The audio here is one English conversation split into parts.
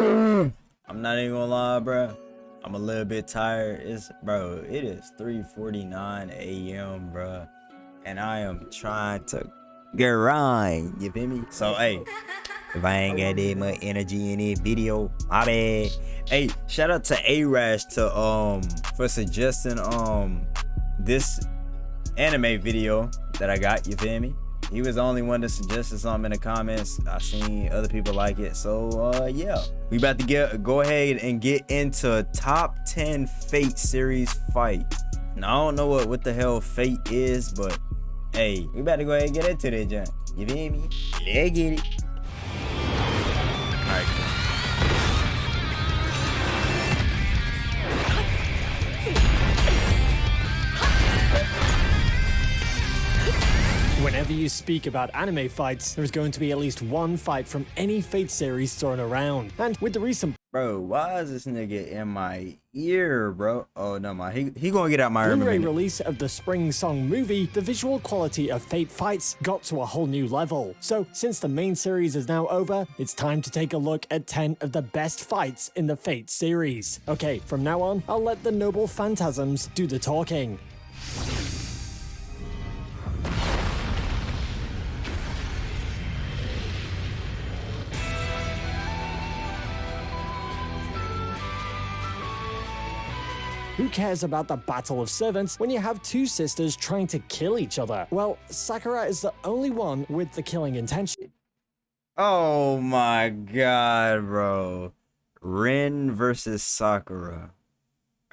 I'm not even gonna lie, bro. I'm a little bit tired. It is 3:49 a.m., bro. And I am trying to grind. You feel me? So, hey, if I ain't got that much energy in this video, my bad. Hey, shout out to A-Rash for suggesting this anime video that I got. You feel me? He was the only one that suggested something in the comments. I seen other people like it. So yeah, we about to go ahead and get into top 10 Fate series fight. Now I don't know what the hell Fate is, but hey, we about to go ahead and get into that junk. You feel me? Let's get it. Alright. Whenever you speak about anime fights, there's going to be at least one fight from any Fate series thrown around. And with the recent Bro, why is this nigga in my ear, bro? Oh, no, he gonna get out my ear. Blu-ray release of the Spring Song movie, the visual quality of Fate fights got to a whole new level. So, since the main series is now over, it's time to take a look at 10 of the best fights in the Fate series. Okay, from now on, I'll let the noble phantasms do the talking. Who cares about the Battle of Servants when you have two sisters trying to kill each other? Well, Sakura is the only one with the killing intention. Oh my god, bro. Rin versus Sakura.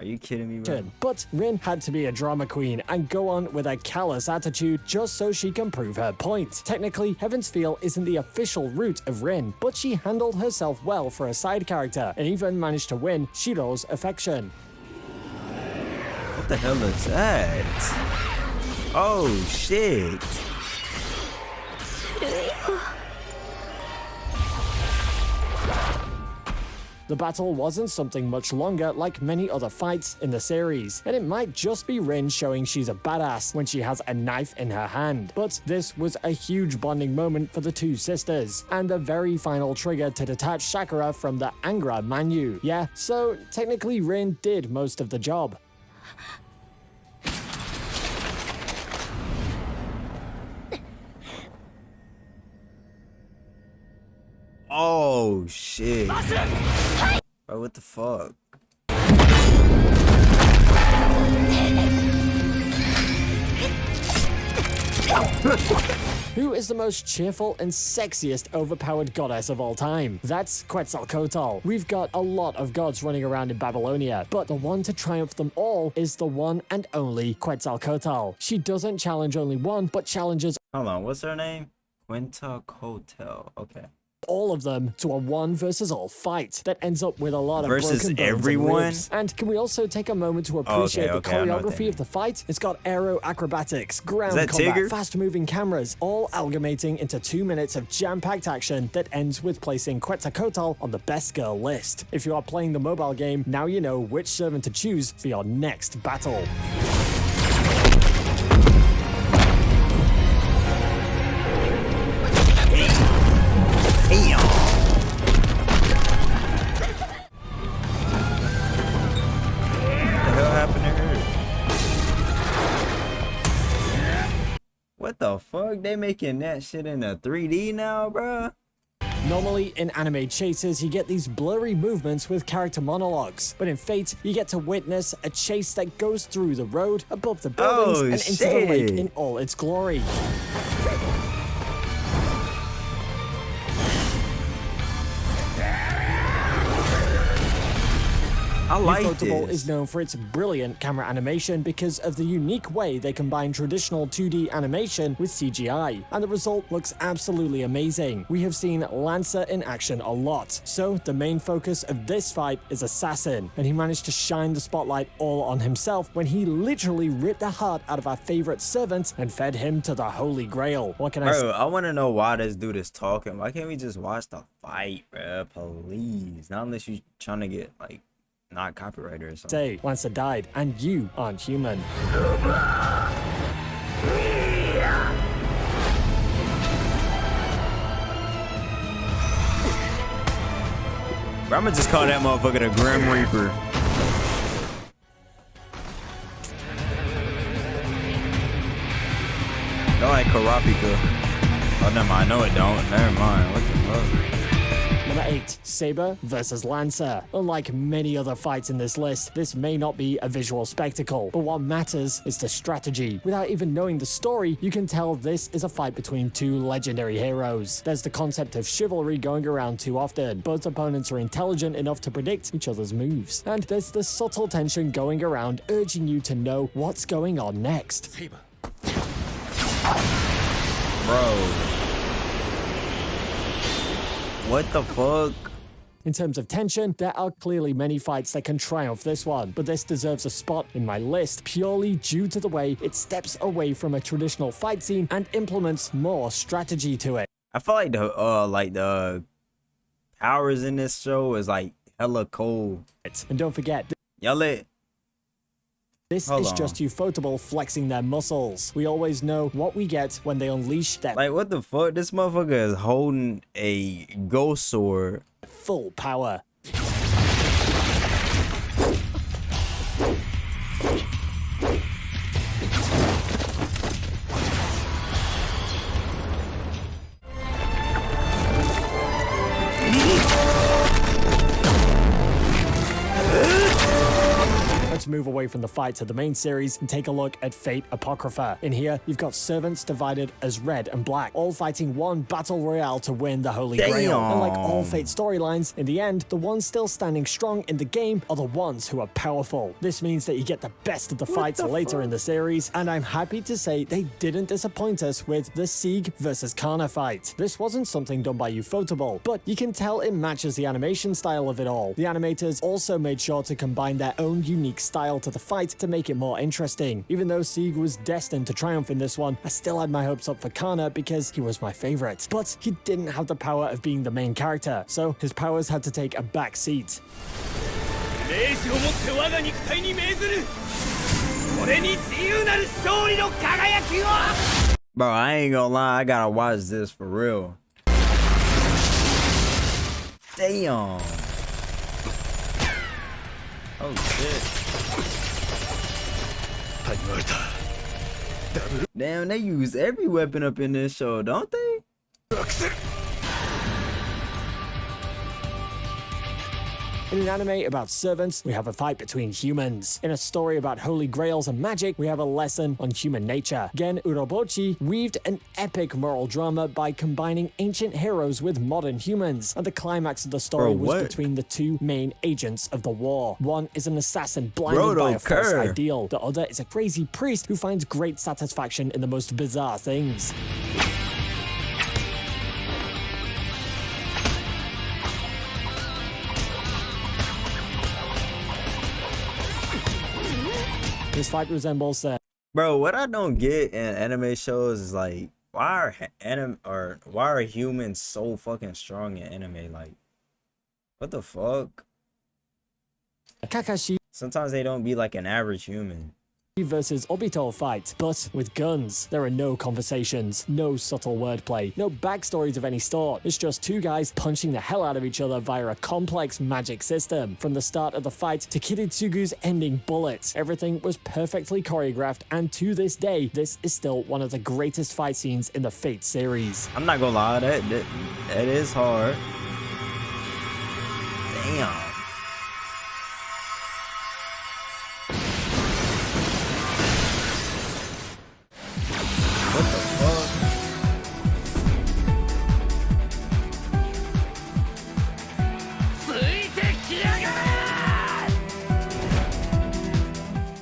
Are you kidding me, bro? But Rin had to be a drama queen and go on with a callous attitude just so she can prove her point. Technically, Heaven's Feel isn't the official route of Rin, but she handled herself well for a side character and even managed to win Shiro's affection. What the hell is that? Oh shit. The battle wasn't something much longer like many other fights in the series, and it might just be Rin showing she's a badass when she has a knife in her hand. But this was a huge bonding moment for the two sisters, and the very final trigger to detach Sakura from the Angra Manu. Yeah, so technically Rin did most of the job. Oh shit. Bro, what the fuck? Who is the most cheerful and sexiest overpowered goddess of all time? That's Quetzalcoatl. We've got a lot of gods running around in Babylonia, but the one to triumph them all is the one and only Quetzalcoatl. She doesn't challenge only one, but challenges— Hold on, what's her name? Quetzalcoatl. Okay. all of them to a one versus all fight that ends up with a lot of versus broken bones everyone. And ribs. And can we also take a moment to appreciate the choreography of the fight? It's got aero acrobatics, ground combat, fast-moving cameras, all amalgamating into 2 minutes of jam-packed action that ends with placing Quetzalcoatl on the best girl list. If you are playing the mobile game, now you know which servant to choose for your next battle. What the fuck? They making that shit in a 3D now, bruh? Normally, in anime chases, you get these blurry movements with character monologues, but in Fate, you get to witness a chase that goes through the road, above the buildings, and into the lake in all its glory. Ufotable is known for its brilliant camera animation because of the unique way they combine traditional 2D animation with CGI, and the result looks absolutely amazing. We have seen Lancer in action a lot, so the main focus of this fight is Assassin, and he managed to shine the spotlight all on himself when he literally ripped the heart out of our favorite servant and fed him to the Holy Grail. What can I say? Bro, I want to know why this dude is talking. Why can't we just watch the fight, bro? Please. Not unless you're trying to get, like, not copyrighted or something. Say, Lancer died, and you aren't human. Bro, Bro, I'ma just call that motherfucker the Grim Reaper. Don't like Karapika. Oh, never mind. No, it don't. Never mind. What the fuck? Number 8. Saber versus Lancer. Unlike many other fights in this list, this may not be a visual spectacle, but what matters is the strategy. Without even knowing the story, you can tell this is a fight between two legendary heroes. There's the concept of chivalry going around too often. Both opponents are intelligent enough to predict each other's moves. And there's the subtle tension going around, urging you to know what's going on next. Saber. Bro. What the fuck? In terms of tension, there are clearly many fights that can triumph this one, but this deserves a spot in my list purely due to the way it steps away from a traditional fight scene and implements more strategy to it. I feel like the powers in this show is like hella cool. And don't forget, Y'all let this is just Ufotable flexing their muscles. We always know what we get when they unleash their like what the fuck? This motherfucker is holding a ghost sword. full power. Let's move away from the fights of the main series and take a look at Fate Apocrypha. In here, you've got servants divided as red and black, all fighting one battle royale to win the Holy Grail. And like all Fate storylines, in the end, the ones still standing strong in the game are the ones who are powerful. This means that you get the best of the fights later in the series, and I'm happy to say they didn't disappoint us with the Sieg versus Kana fight. This wasn't something done by Ufotable, but you can tell it matches the animation style of it all. The animators also made sure to combine their own unique style to the fight to make it more interesting. Even though Sieg was destined to triumph in this one, I still had my hopes up for Kana because he was my favorite. But he didn't have the power of being the main character, so his powers had to take a back seat. Bro, I ain't gonna lie, I gotta watch this for real. Damn. Oh shit. Damn, they use every weapon up in this show, don't they? In an anime about servants, we have a fight between humans. In a story about holy grails and magic, we have a lesson on human nature. Gen Urobochi weaved an epic moral drama by combining ancient heroes with modern humans, and the climax of the story was between the two main agents of the war. One is an assassin blinded by a false ideal. The other is a crazy priest who finds great satisfaction in the most bizarre things. This fight resembles Bro, what I don't get in anime shows is like, why are humans so fucking strong in anime? Like, what the fuck? Kakashi Sometimes they don't be like an average human. versus Obito fight, but with guns. There are no conversations, no subtle wordplay, no backstories of any sort. It's just two guys punching the hell out of each other via a complex magic system. From the start of the fight to Kiritsugu's ending bullet, everything was perfectly choreographed, and to this day, this is still one of the greatest fight scenes in the Fate series. I'm not gonna lie, that is hard. Damn. What the fuck?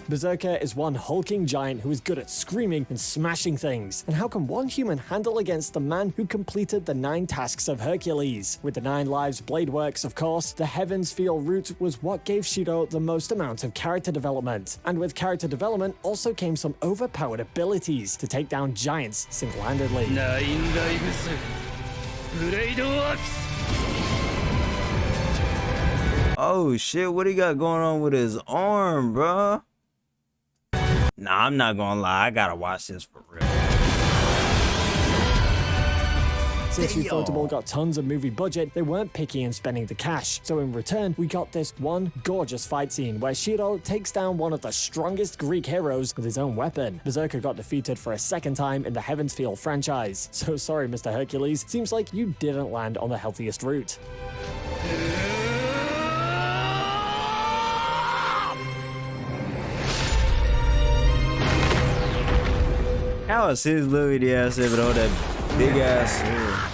Berserker is one hulking giant who is good at screaming and smashing things. And how can one human handle against the man who completed the 9 tasks of Hercules? With the 9 lives blade works, of course, the Heavens Feel route was what gave Shiro the most amount of character development. And with character development also came some overpowered abilities to take down giants single-handedly. Oh shit, what he got going on with his arm, bruh? Nah, I'm not gonna lie, I gotta watch this for real. Since Ufotable got tons of movie budget, they weren't picky in spending the cash. So in return, we got this one gorgeous fight scene where Shiro takes down one of the strongest Greek heroes with his own weapon. Berserker got defeated for a second time in the Heaven's Feel franchise. So sorry, Mr. Hercules, seems like you didn't land on the healthiest route. How is his Louis ass able to hold that big ass sword?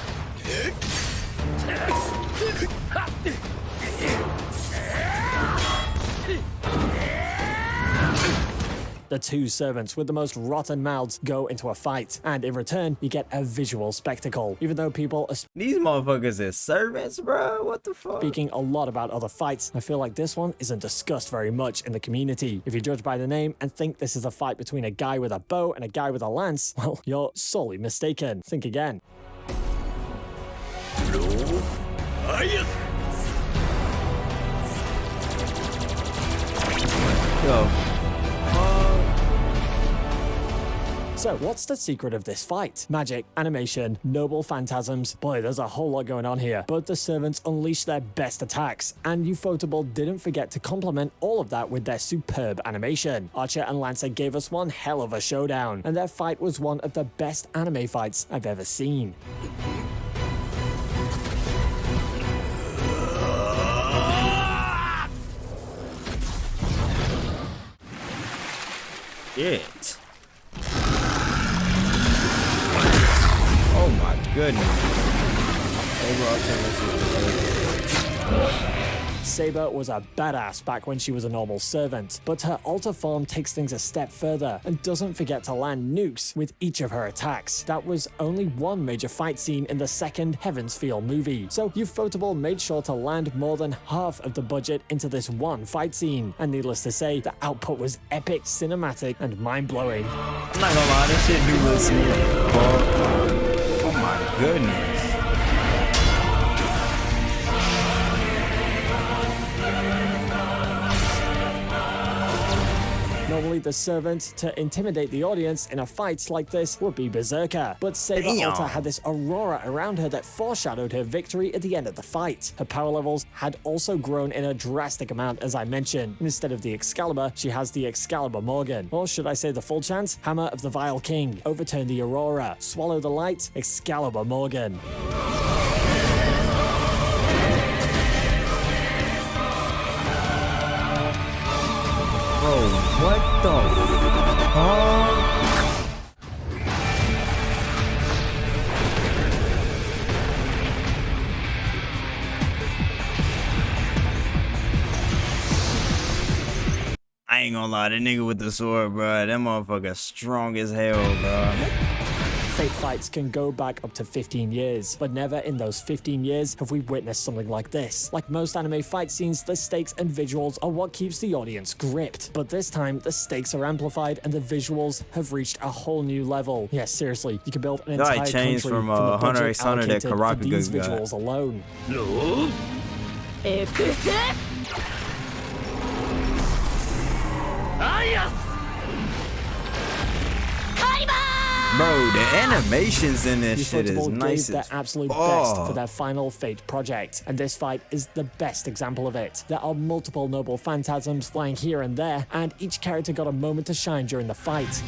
The two servants with the most rotten mouths go into a fight, and in return, you get a visual spectacle. Even though people are These motherfuckers is servants, bro. What the fuck? speaking a lot about other fights, I feel like this one isn't discussed very much in the community. If you judge by the name and think this is a fight between a guy with a bow and a guy with a lance, well, you're sorely mistaken. Think again. Yo. So, what's the secret of this fight? Magic, animation, noble phantasms. Boy, there's a whole lot going on here. Both the servants unleashed their best attacks, and Ufotable didn't forget to complement all of that with their superb animation. Archer and Lancer gave us one hell of a showdown, and their fight was one of the best anime fights I've ever seen. Shit. Oh my goodness. Saber was a badass back when she was a normal servant, but her alter form takes things a step further and doesn't forget to land nukes with each of her attacks. That was only one major fight scene in the second Heaven's Feel movie, so Ufotable made sure to land more than half of the budget into this one fight scene, and needless to say, the output was epic, cinematic, and mind-blowing. I'm not gonna lie, this shit do look smooth. Oh my goodness. Normally, the servant to intimidate the audience in a fight like this would be Berserker, but Saber Alta had this aurora around her that foreshadowed her victory at the end of the fight. Her power levels had also grown in a drastic amount, as I mentioned. Instead of the Excalibur, she has the Excalibur Morgan. Or should I say the full chant? Hammer of the Vile King. Overturn the Aurora. Swallow the Light. Excalibur Morgan. Bro, what the fuck? I ain't gonna lie, that nigga with the sword, bro, that motherfucker strong as hell, bro. Fate fights can go back up to 15 years, but never in those 15 years have we witnessed something like this. Like most anime fight scenes, the stakes and visuals are what keeps the audience gripped. But this time, the stakes are amplified and the visuals have reached a whole new level. Yes, seriously, you can build an entire country changed from the Hunter budget x Hunter that allocated for Karaka these got. visuals alone. Bro, the animations in this shit is Ufotable nice gave their as absolute best for fuck. their final Fate project, and this fight is the best example of it. There are multiple noble phantasms flying here and there, and each character got a moment to shine during the fight.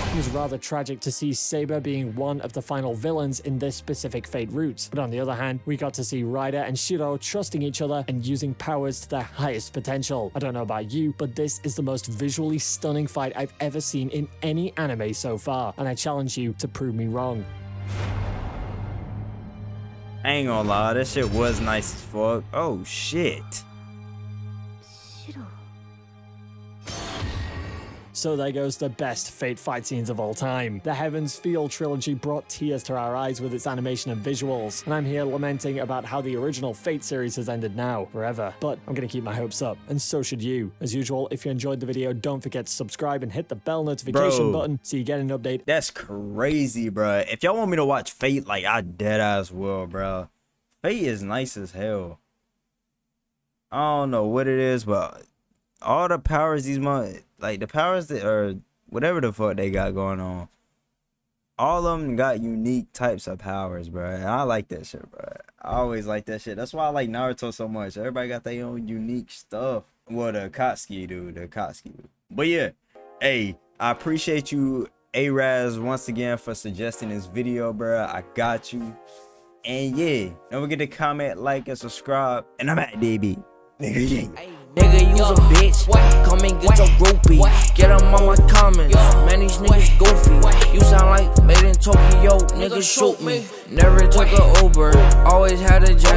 It was rather tragic to see Saber being one of the final villains in this specific Fate route. But on the other hand, we got to see Ryder and Shiro trusting each other and using powers to their highest potential. I don't know about you, but this is the most visually stunning fight I've ever seen in any anime so far, and I challenge you to prove me wrong. I ain't gonna lie, that shit was nice as fuck. Oh shit. So there goes the best Fate fight scenes of all time. The Heaven's Feel trilogy brought tears to our eyes with its animation and visuals, and I'm here lamenting about how the original Fate series has ended now, forever. But I'm gonna keep my hopes up, and so should you. As usual, if you enjoyed the video, don't forget to subscribe and hit the bell notification button so you get an update. That's crazy, bro. If y'all want me to watch Fate, like, I deadass will, bro. Fate is nice as hell. I don't know what it is, but all the powers these like the powers that or whatever the fuck they got going on, all of them got unique types of powers, bro. And I like that shit, bro. I always like that shit. That's why I like Naruto so much. Everybody got their own unique stuff. Well, the Akatsuki dude, But yeah, hey, I appreciate you, A-Raz, once again for suggesting this video, bro. I got you. And yeah, don't forget to comment, like, and subscribe. And I'm at DB. Nigga, you's a bitch. Come and get your groupie. Get them on my comments. Man, these niggas goofy. You sound like made in Tokyo. Nigga, shoot me. Never took a Uber. Always had a J.